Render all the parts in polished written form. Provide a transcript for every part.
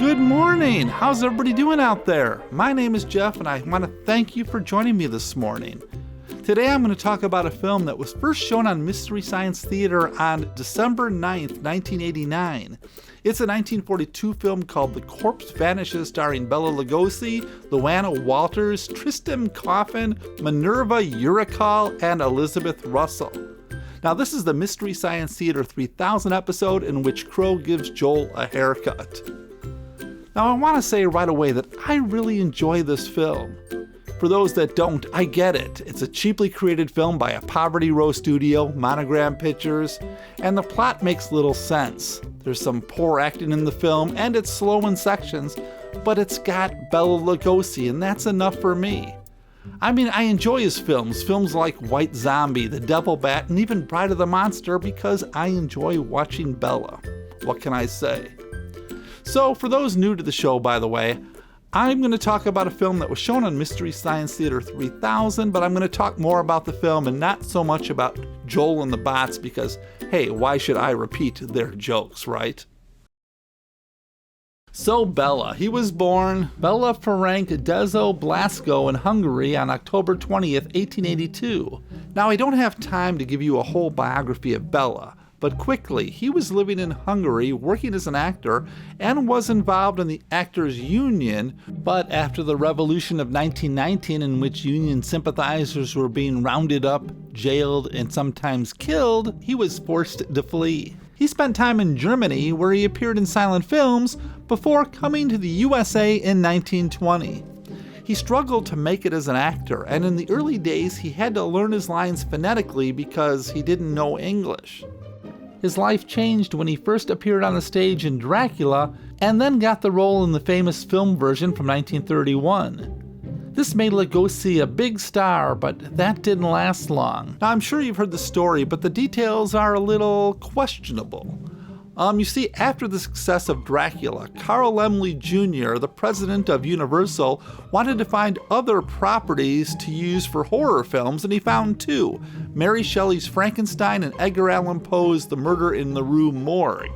Good morning! How's everybody doing out there? My name is Jeff and I want to thank you for joining me this morning. Today I'm going to talk about a film that was first shown on Mystery Science Theater on December 9th, 1989. It's a 1942 film called The Corpse Vanishes, starring Bela Lugosi, Luana Walters, Tristan Coffin, Minerva Uricall, and Elizabeth Russell. Now this is the Mystery Science Theater 3000 episode in which Crow gives Joel a haircut. Now I want to say right away that I really enjoy this film. For those that don't, I get it. It's a cheaply created film by a Poverty Row studio, Monogram Pictures, and the plot makes little sense. There's some poor acting in the film, and it's slow in sections, but it's got Bela Lugosi, and that's enough for me. I mean, I enjoy his films like White Zombie, The Devil Bat, and even Bride of the Monster because I enjoy watching Bela. What can I say? So, for those new to the show, by the way, I'm going to talk about a film that was shown on Mystery Science Theater 3000, but I'm going to talk more about the film and not so much about Joel and the bots because, hey, why should I repeat their jokes, right? So Bela, he was born Bela Ferenc Dezo Blasko in Hungary on October 20th, 1882. Now I don't have time to give you a whole biography of Bela, but quickly, he was living in Hungary, working as an actor, and was involved in the Actors Union, but after the Revolution of 1919, in which Union sympathizers were being rounded up, jailed, and sometimes killed, he was forced to flee. He spent time in Germany, where he appeared in silent films, before coming to the USA in 1920. He struggled to make it as an actor, and in the early days he had to learn his lines phonetically because he didn't know English. His life changed when he first appeared on the stage in Dracula, and then got the role in the famous film version from 1931. This made Lugosi a big star, but that didn't last long. Now I'm sure you've heard the story, but the details are a little questionable. You see, after the success of Dracula, Carl Laemmle Jr., the president of Universal, wanted to find other properties to use for horror films, and he found two: Mary Shelley's Frankenstein and Edgar Allan Poe's The Murder in the Rue Morgue.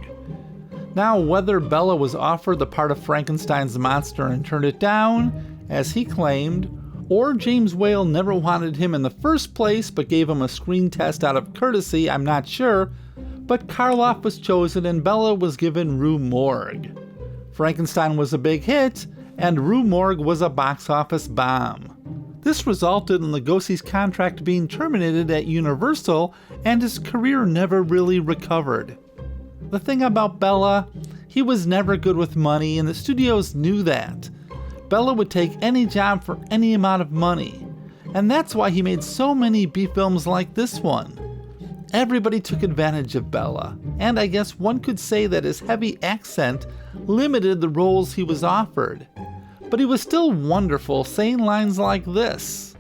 Now, whether Bela was offered the part of Frankenstein's monster and turned it down, as he claimed, or James Whale never wanted him in the first place but gave him a screen test out of courtesy, I'm not sure, but Karloff was chosen and Bela was given Rue Morgue. Frankenstein was a big hit, and Rue Morgue was a box office bomb. This resulted in Lugosi's contract being terminated at Universal, and his career never really recovered. The thing about Bela, he was never good with money, and the studios knew that. Bela would take any job for any amount of money, and that's why he made so many B films like this one. Everybody took advantage of Bela, and I guess one could say that his heavy accent limited the roles he was offered. But he was still wonderful, saying lines like this.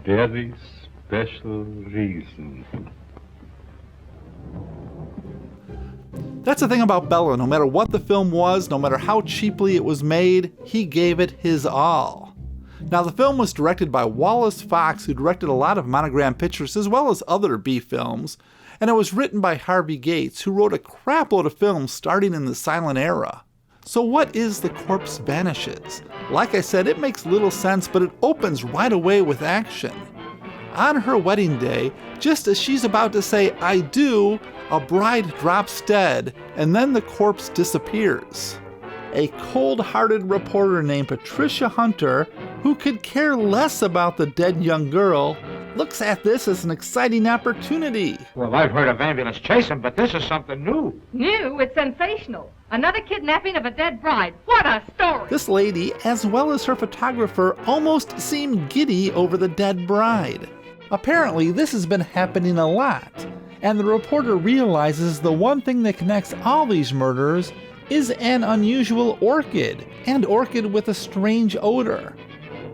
A very special reason. That's the thing about Bela. No matter what the film was, no matter how cheaply it was made, he gave it his all. Now, the film was directed by Wallace Fox, who directed a lot of Monogram Pictures as well as other B films, and it was written by Harvey Gates, who wrote a crapload of films starting in the silent era. So what is The Corpse Vanishes? Like I said, it makes little sense, but it opens right away with action. On her wedding day, just as she's about to say, "I do," a bride drops dead, and then the corpse disappears. A cold-hearted reporter named Patricia Hunter, who could care less about the dead young girl, looks at this as an exciting opportunity. Well, I've heard of ambulance chasing, but this is something new. New? It's sensational. Another kidnapping of a dead bride. What a story! This lady, as well as her photographer, almost seem giddy over the dead bride. Apparently, this has been happening a lot, and the reporter realizes the one thing that connects all these murders is an unusual orchid, and orchid with a strange odor.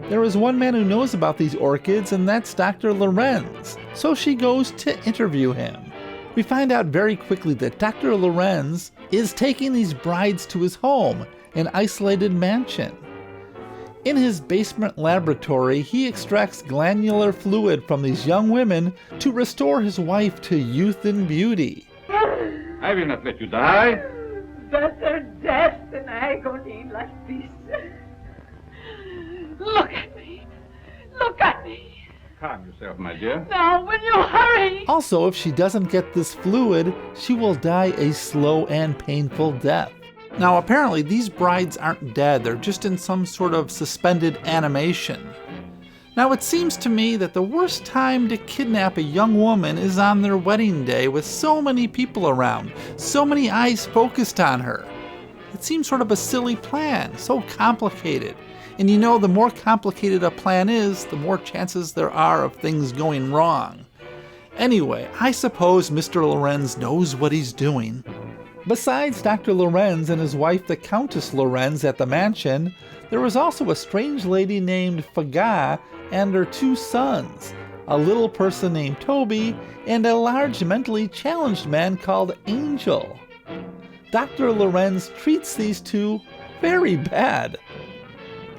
There is one man who knows about these orchids, and that's Dr. Lorenz, so she goes to interview him. We find out very quickly that Dr. Lorenz is taking these brides to his home, an isolated mansion. In his basement laboratory, he extracts glandular fluid from these young women to restore his wife to youth and beauty. I will not let you die. better death than agony like this. Look at me. Look at me. Calm yourself, my dear. Now, will you hurry? Also, if she doesn't get this fluid, she will die a slow and painful death. Now, apparently, these brides aren't dead. They're just in some sort of suspended animation. Now, it seems to me that the worst time to kidnap a young woman is on their wedding day with so many people around, so many eyes focused on her. It seems sort of a silly plan, so complicated. And you know, the more complicated a plan is, the more chances there are of things going wrong. Anyway, I suppose Mr. Lorenz knows what he's doing. Besides Dr. Lorenz and his wife, the Countess Lorenz, at the mansion, there was also a strange lady named Faga and her 2 sons, a little person named Toby, and a large mentally challenged man called Angel. Dr. Lorenz treats these 2 very bad.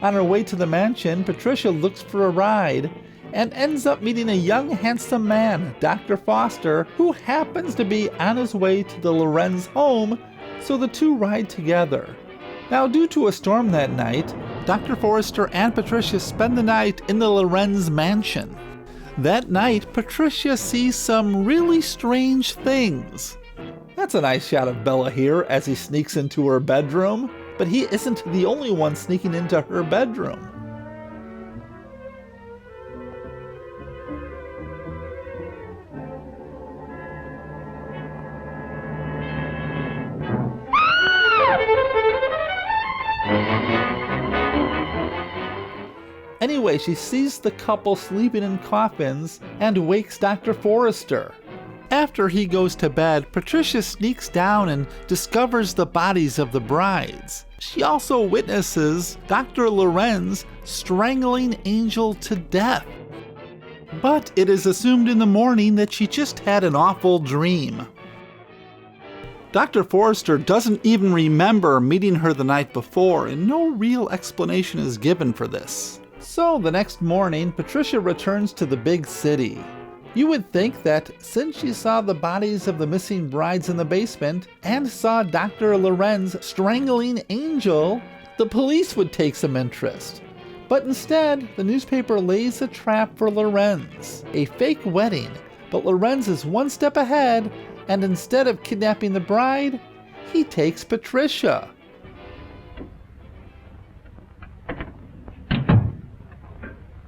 On her way to the mansion, Patricia looks for a ride and ends up meeting a young, handsome man, Dr. Foster, who happens to be on his way to the Lorenz home, so the 2 ride together. Now, due to a storm that night, Dr. Forrester and Patricia spend the night in the Lorenz mansion. That night, Patricia sees some really strange things. That's a nice shot of Bela here as he sneaks into her bedroom. But he isn't the only one sneaking into her bedroom. Anyway, she sees the couple sleeping in coffins and wakes Dr. Forrester. After he goes to bed, Patricia sneaks down and discovers the bodies of the brides. She also witnesses Dr. Lorenz strangling Angel to death. But it is assumed in the morning that she just had an awful dream. Dr. Forrester doesn't even remember meeting her the night before, and no real explanation is given for this. So the next morning, Patricia returns to the big city. You would think that since she saw the bodies of the missing brides in the basement and saw Dr. Lorenz strangling Angel, the police would take some interest. But instead, the newspaper lays a trap for Lorenz, a fake wedding, but Lorenz is one step ahead, and instead of kidnapping the bride, he takes Patricia.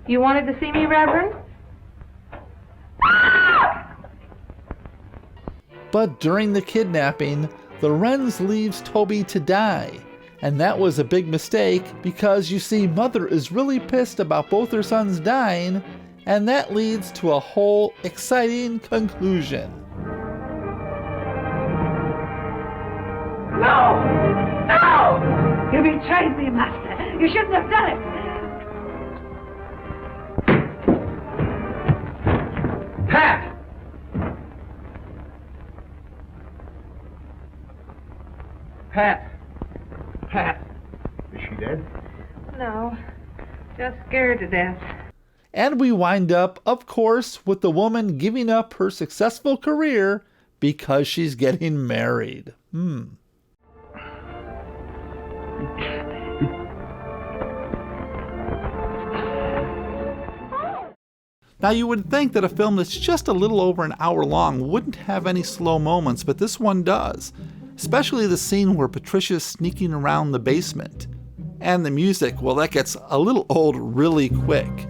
You wanted to see me, Reverend? But during the kidnapping, Lorenz leaves Toby to die. And that was a big mistake because, you see, Mother is really pissed about both her sons dying, and that leads to a whole exciting conclusion. No! No! You betrayed me, Master. You shouldn't have done it. Pat! Pat! Pat! Is she dead? No, just scared to death. And we wind up, of course, with the woman giving up her successful career because she's getting married. Now, you would think that a film that's just a little over an hour long wouldn't have any slow moments, but this one does. Especially the scene where Patricia's sneaking around the basement. And the music, well, that gets a little old really quick.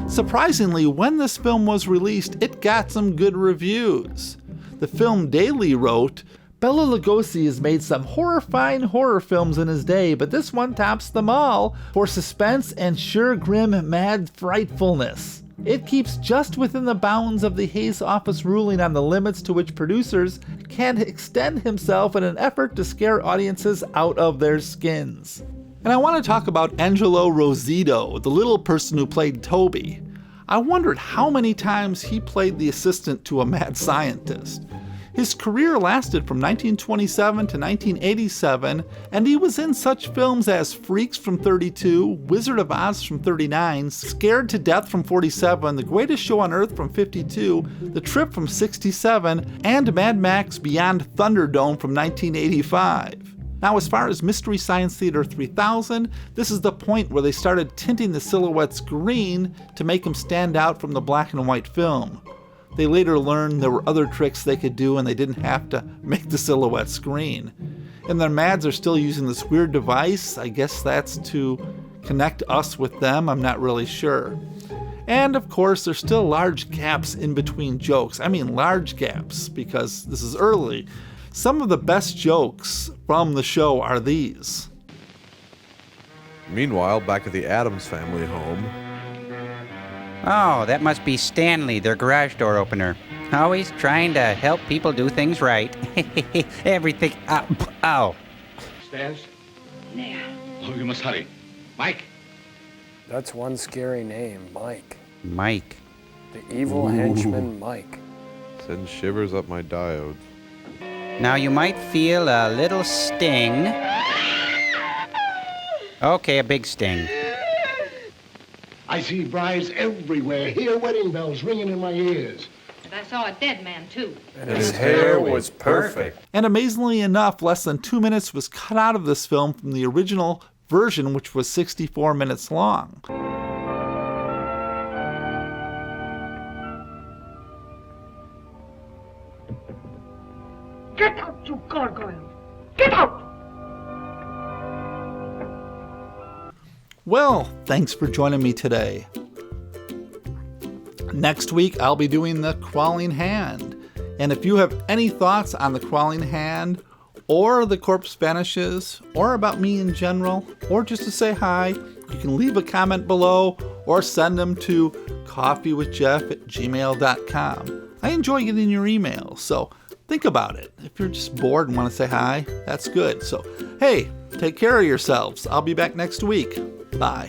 Surprisingly, when this film was released, it got some good reviews. The Film Daily wrote, Bela Lugosi has made some horrifying horror films in his day, but this one tops them all for suspense and sheer grim, mad frightfulness. It keeps just within the bounds of the Hays Office ruling on the limits to which producers can extend himself in an effort to scare audiences out of their skins. And I want to talk about Angelo Rosito, the little person who played Toby. I wondered how many times he played the assistant to a mad scientist. His career lasted from 1927 to 1987, and he was in such films as Freaks from 32, Wizard of Oz from 39, Scared to Death from 47, The Greatest Show on Earth from 52, The Trip from 67, and Mad Max Beyond Thunderdome from 1985. Now, as far as Mystery Science Theater 3000, this is the point where they started tinting the silhouettes green to make them stand out from the black and white film. They later learned there were other tricks they could do and they didn't have to make the silhouettes green. And their Mads are still using this weird device. I guess that's to connect us with them, I'm not really sure. And of course, there's still large gaps in between jokes. I mean large gaps, because this is early. Some of the best jokes from the show are these. Meanwhile, back at the Addams family home. Oh, that must be Stanley, their garage door opener. Always trying to help people do things right. Everything. Ow. Stairs? There. Oh, you must hurry. Mike! That's one scary name, Mike. Mike. The evil henchman, Mike. Sends shivers up my diodes. Now you might feel a little sting. Okay, a big sting. I see brides everywhere, hear wedding bells ringing in my ears. And I saw a dead man, too. And his hair was perfect. And amazingly enough, less than 2 minutes was cut out of this film from the original version, which was 64 minutes long. Get out, you gargoyle! Get out! Well, thanks for joining me today. Next week, I'll be doing The Crawling Hand. And if you have any thoughts on The Crawling Hand, or The Corpse Vanishes, or about me in general, or just to say hi, you can leave a comment below or send them to coffeewithjeff@gmail.com. I enjoy getting your emails, so think about it. If you're just bored and want to say hi, that's good. So, hey, take care of yourselves. I'll be back next week. Bye.